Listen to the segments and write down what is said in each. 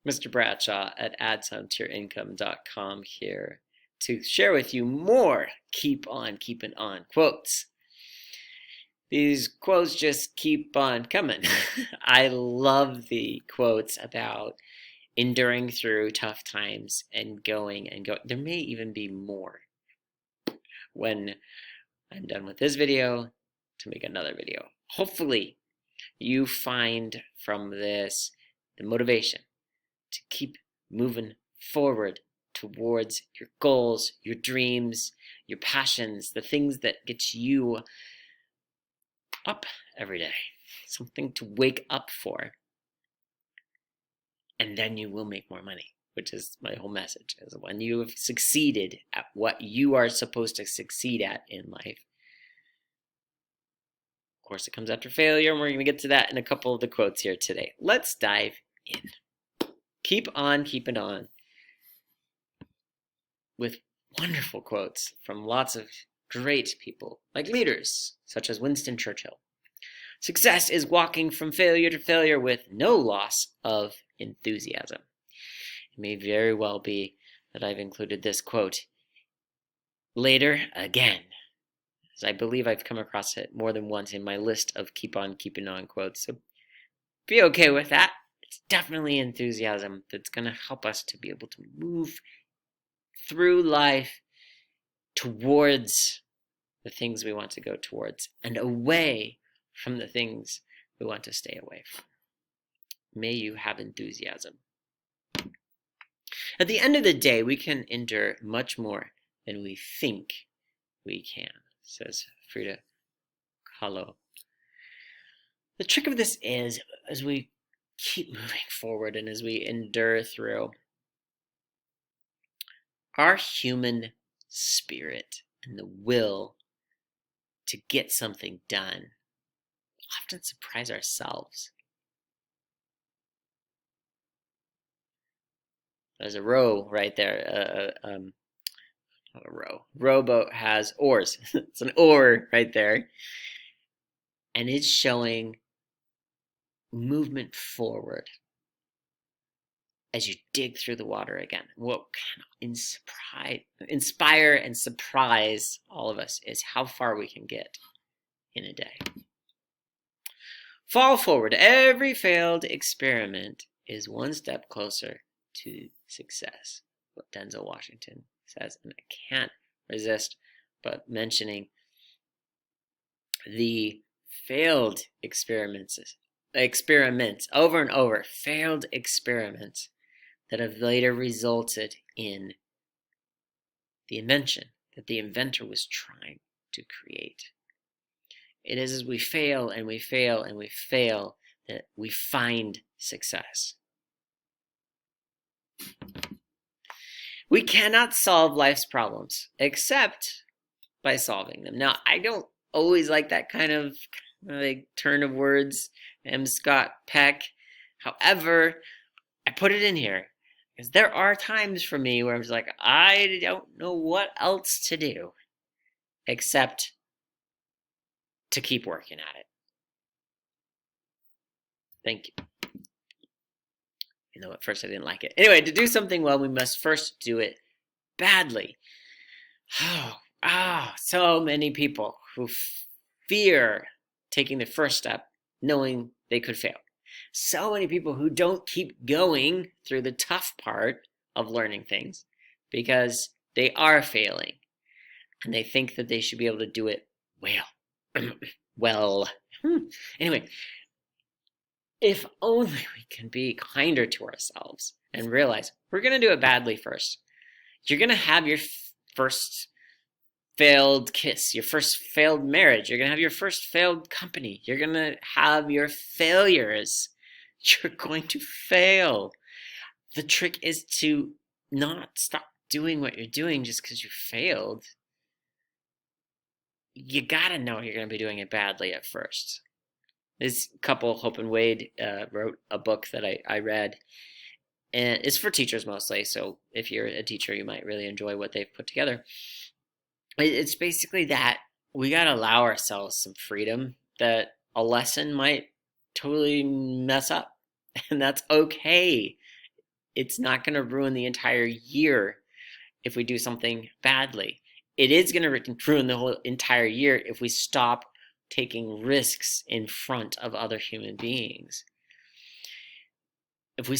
Mr. Bradshaw at addsometouryncome.com here to share with you more keep on keeping on quotes. These quotes just keep on coming. I love the quotes about enduring through tough times and going and going. There may even be more when I'm done with this video to make another video. Hopefully you find from this the motivation to keep moving forward towards your goals, your dreams, your passions, the things that get you up every day, something to wake up for. And then you will make more money, which is my whole message, is when you have succeeded at what you are supposed to succeed at in life. Of course, it comes after failure, and we're going to get to that in a couple of the quotes here today. Let's dive in. Keep on keeping on with wonderful quotes from lots of great people, like leaders such as Winston Churchill. Success is walking from failure to failure with no loss of enthusiasm. It may very well be that I've included this quote later again, as I believe I've come across it more than once in my list of keep on keeping on quotes. So be okay with that. It's definitely enthusiasm that's going to help us to be able to move through life towards the things we want to go towards and away from the things we want to stay away from. May you have enthusiasm. At the end of the day, we can endure much more than we think we can, says Frida Kahlo. The trick of this is, as we keep moving forward and as we endure through, our human spirit and the will to get something done often surprise ourselves. There's a row right there. Not a row. Rowboat has oars. It's an oar right there. And it's showing movement forward as you dig through the water again. What can inspire and surprise all of us is how far we can get in a day. Fall forward. Every failed experiment is one step closer to success, what Denzel Washington says. And I can't resist but mentioning the failed experiments over and over, failed experiments that have later resulted in the invention that the inventor was trying to create. It is as we fail and we fail and we fail that we find success. We cannot solve life's problems except by solving them. Now, I don't always like that kind of turn of words, M. Scott Peck. However, I put it in here because there are times for me where I'm just like, I don't know what else to do except to keep working at it. Thank you. You know, at first I didn't like it. Anyway, to do something well, we must first do it badly. So many people who fear taking the first step, knowing they could fail. So many people who don't keep going through the tough part of learning things because they are failing and they think that they should be able to do it well. Anyway, if only we can be kinder to ourselves and realize we're going to do it badly first. You're going to have your first failed kiss, your first failed marriage. You're going to have your first failed company. You're going to have your failures. You're going to fail. The trick is to not stop doing what you're doing just because you failed. You got to know you're going to be doing it badly at first. This couple, Hope and Wade, wrote a book that I read, and it's for teachers mostly, so if you're a teacher, you might really enjoy what they've put together. It's basically that we got to allow ourselves some freedom, that a lesson might totally mess up, and that's okay. It's not going to ruin the entire year if we do something badly. It is going to ruin the whole entire year if we stop taking risks in front of other human beings. If we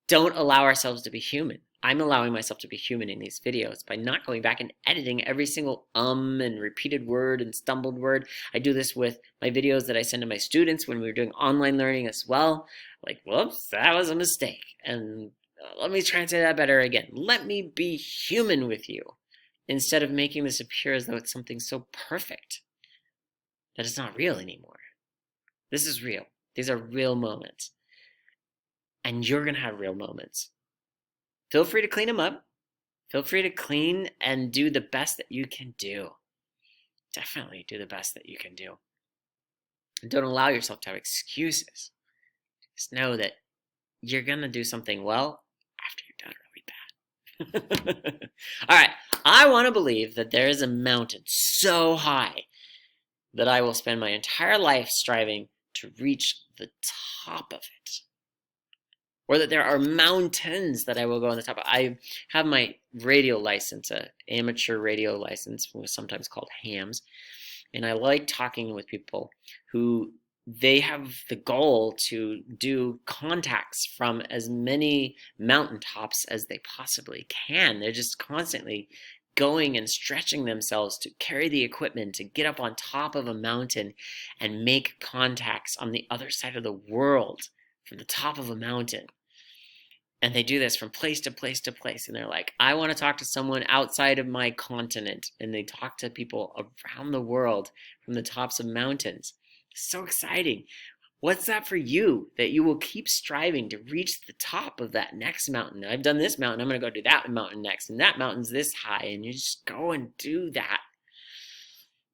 don't allow ourselves to be human. I'm allowing myself to be human in these videos by not going back and editing every single and repeated word and stumbled word. I do this with my videos that I send to my students when we're doing online learning as well. Like, whoops, that was a mistake. And let me try and say that better again. Let me be human with you instead of making this appear as though it's something so perfect that it's not real anymore. This is real. These are real moments. And you're going to have real moments. Feel free to clean them up. Feel free to clean and do the best that you can do. Definitely do the best that you can do. And don't allow yourself to have excuses. Just know that you're going to do something well after you've done really bad. All right. I want to believe that there is a mountain so high that I will spend my entire life striving to reach the top of it. Or that there are mountains that I will go on the top of. I have my radio license, an amateur radio license, sometimes called hams. And I like talking with people who they have the goal to do contacts from as many mountaintops as they possibly can. They're just constantly going and stretching themselves to carry the equipment to get up on top of a mountain and make contacts on the other side of the world from the top of a mountain. And they do this from place to place to place. And they're like, I want to talk to someone outside of my continent. And they talk to people around the world from the tops of mountains. So exciting. What's that for you? That you will keep striving to reach the top of that next mountain. I've done this mountain. I'm going to go do that mountain next. And that mountain's this high. And you just go and do that.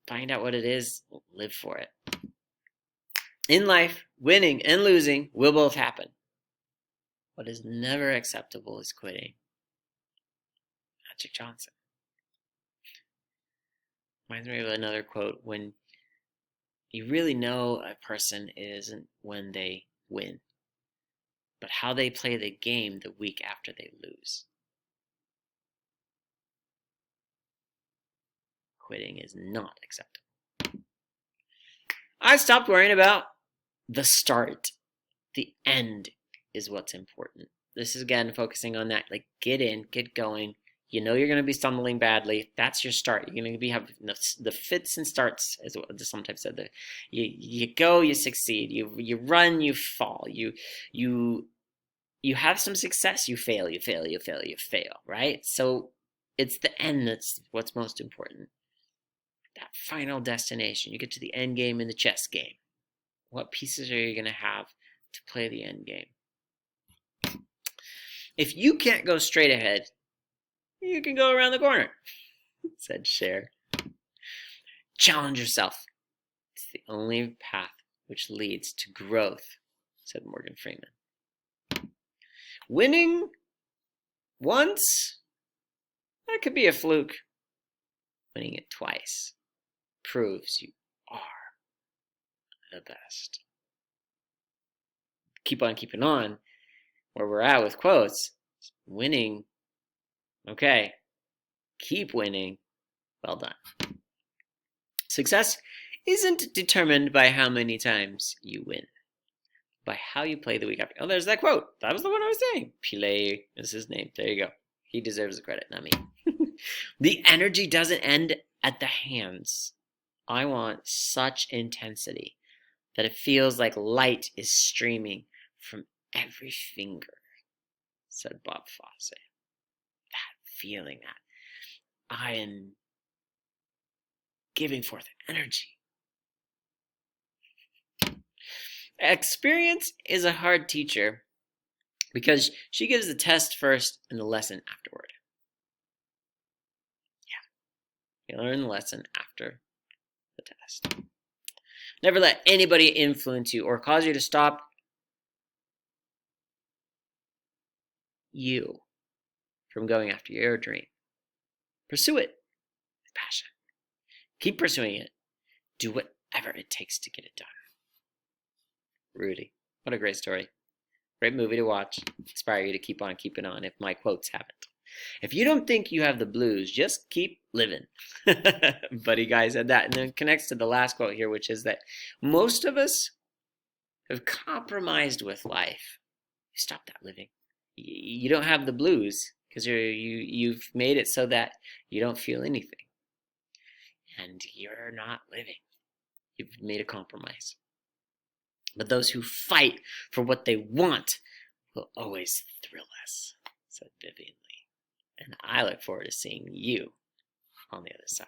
Find out what it is. Live for it. In life, winning and losing will both happen. What is never acceptable is quitting. Magic Johnson. Reminds me of another quote. When you really know a person isn't when they win, but how they play the game the week after they lose. Quitting is not acceptable. I stopped worrying about the start. The end is what's important. This is again focusing on that, like get in, get going. You know you're going to be stumbling badly. That's your start. You're going to have the fits and starts, as sometimes said. You go, you succeed. You run, you fall. You have some success. You fail, you fail, you fail, you fail. Right? So it's the end that's what's most important. That final destination. You get to the end game in the chess game. What pieces are you going to have to play the end game? If you can't go straight ahead, you can go around the corner, said Cher. Challenge yourself. It's the only path which leads to growth, said Morgan Freeman. Winning once, that could be a fluke. Winning it twice proves you are the best. Keep on keeping on. Where we're at with quotes, winning, okay, keep winning, well done. Success isn't determined by how many times you win, by how you play the week after. Oh, there's that quote. That was the one I was saying. Pele is his name. There you go. He deserves the credit, not me. The energy doesn't end at the hands. I want such intensity that it feels like light is streaming from every finger, said Bob Fosse. That feeling that I am giving forth energy. Experience is a hard teacher because she gives the test first and the lesson afterward. Yeah, you learn the lesson after the test. Never let anybody influence you or cause you to stop you from going after your dream. Pursue it with passion. Keep pursuing it. Do whatever it takes to get it done. Rudy. What a great story. Great movie to watch. Inspire you to keep on keeping on if my quotes haven't. If you don't think you have the blues, just keep living. Buddy Guy said that. And then it connects to the last quote here, which is that most of us have compromised with life. Stop that living. You don't have the blues because you've made it so that you don't feel anything. And you're not living. You've made a compromise. But those who fight for what they want will always thrill us, said Vivian Lee. And I look forward to seeing you on the other side.